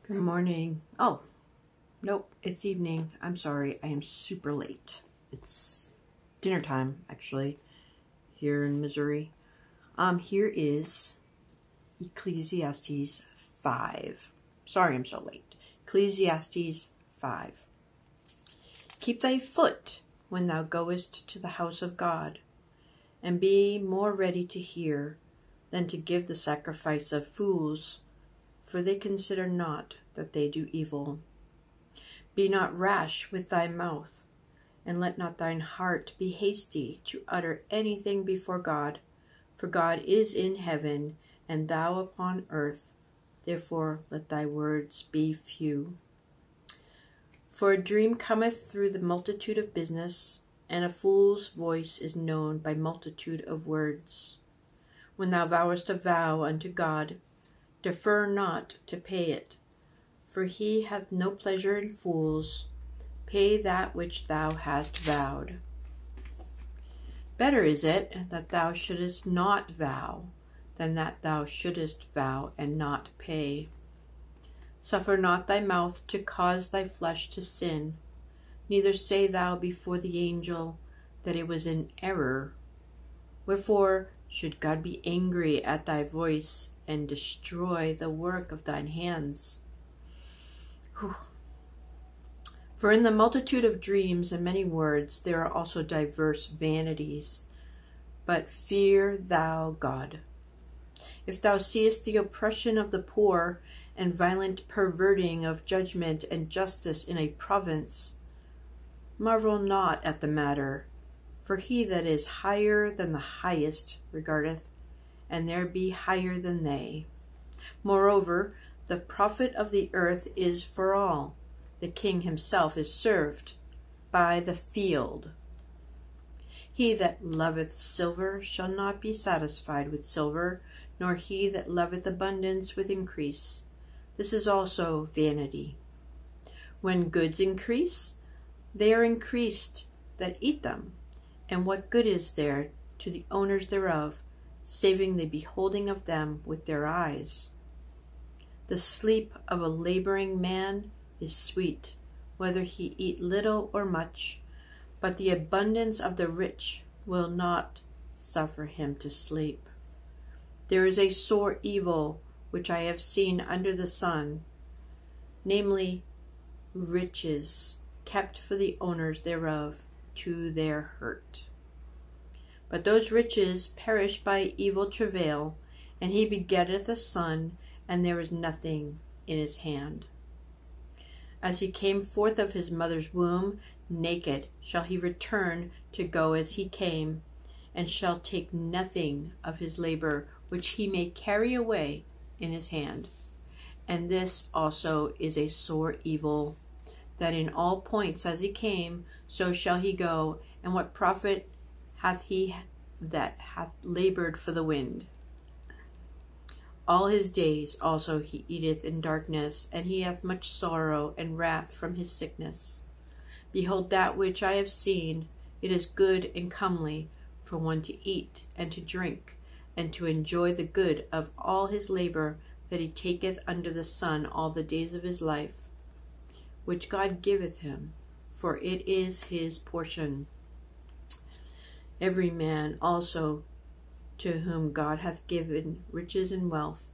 Good morning. Oh, nope, it's evening. I'm sorry, I am super late. It's dinner time, actually, here in Missouri. Here is Ecclesiastes 5. Sorry I'm so late. Ecclesiastes 5. Keep thy foot when thou goest to the house of God, and be more ready to hear than to give the sacrifice of fools, for they consider not that they do evil. Be not rash with thy mouth, and let not thine heart be hasty to utter anything before God, for God is in heaven, and thou upon earth. Therefore let thy words be few. For a dream cometh through the multitude of business, and a fool's voice is known by multitude of words. When thou vowest a vow unto God, defer not to pay it, for he hath no pleasure in fools. Pay that which thou hast vowed. Better is it that thou shouldest not vow, than that thou shouldest vow and not pay. Suffer not thy mouth to cause thy flesh to sin, neither say thou before the angel that it was in error. Wherefore should God be angry at thy voice, and destroy the work of thine hands? Whew. For in the multitude of dreams and many words there are also diverse vanities. But fear thou God. If thou seest the oppression of the poor, and violent perverting of judgment and justice in a province, marvel not at the matter, for he that is higher than the highest regardeth, and there be higher than they. Moreover, the profit of the earth is for all. The king himself is served by the field. He that loveth silver shall not be satisfied with silver, nor he that loveth abundance with increase. This is also vanity. When goods increase, they are increased that eat them. And what good is there to the owners thereof, saving the beholding of them with their eyes? The sleep of a laboring man is sweet, whether he eat little or much, but the abundance of the rich will not suffer him to sleep. There is a sore evil which I have seen under the sun, namely riches kept for the owners thereof to their hurt. But those riches perish by evil travail, and he begetteth a son, and there is nothing in his hand. As he came forth of his mother's womb, naked shall he return to go as he came, and shall take nothing of his labor which he may carry away in his hand. And this also is a sore evil, that in all points as he came, so shall he go, and what profit hath he that hath labored for the wind? All his days also he eateth in darkness, and he hath much sorrow and wrath from his sickness. Behold, that which I have seen, it is good and comely for one to eat and to drink, and to enjoy the good of all his labor that he taketh under the sun all the days of his life, which God giveth him, for it is his portion. Every man also to whom God hath given riches and wealth,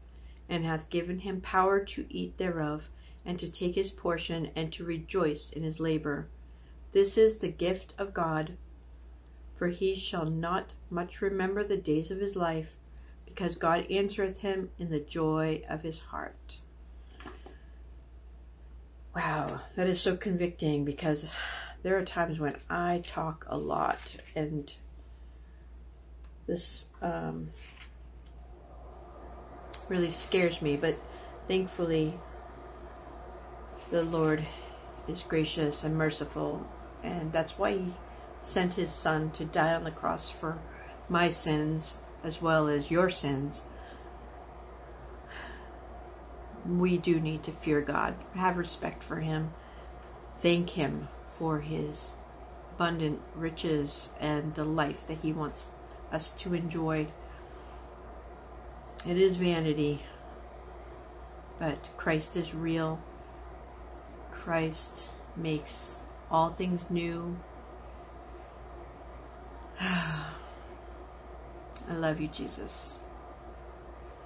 and hath given him power to eat thereof, and to take his portion, and to rejoice in his labor. This is the gift of God, for he shall not much remember the days of his life, because God answereth him in the joy of his heart. Wow, that is so convicting, because there are times when I talk a lot, and this really scares me, but thankfully the Lord is gracious and merciful, and that's why he sent his son to die on the cross for my sins as well as your sins. We do need to fear God, have respect for him, thank him for his abundant riches and the life that he wants us to enjoy. It is vanity, But Christ is real. Christ makes all things new. I love you, Jesus.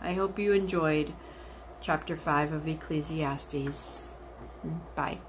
I hope you enjoyed chapter 5 of Ecclesiastes. Bye.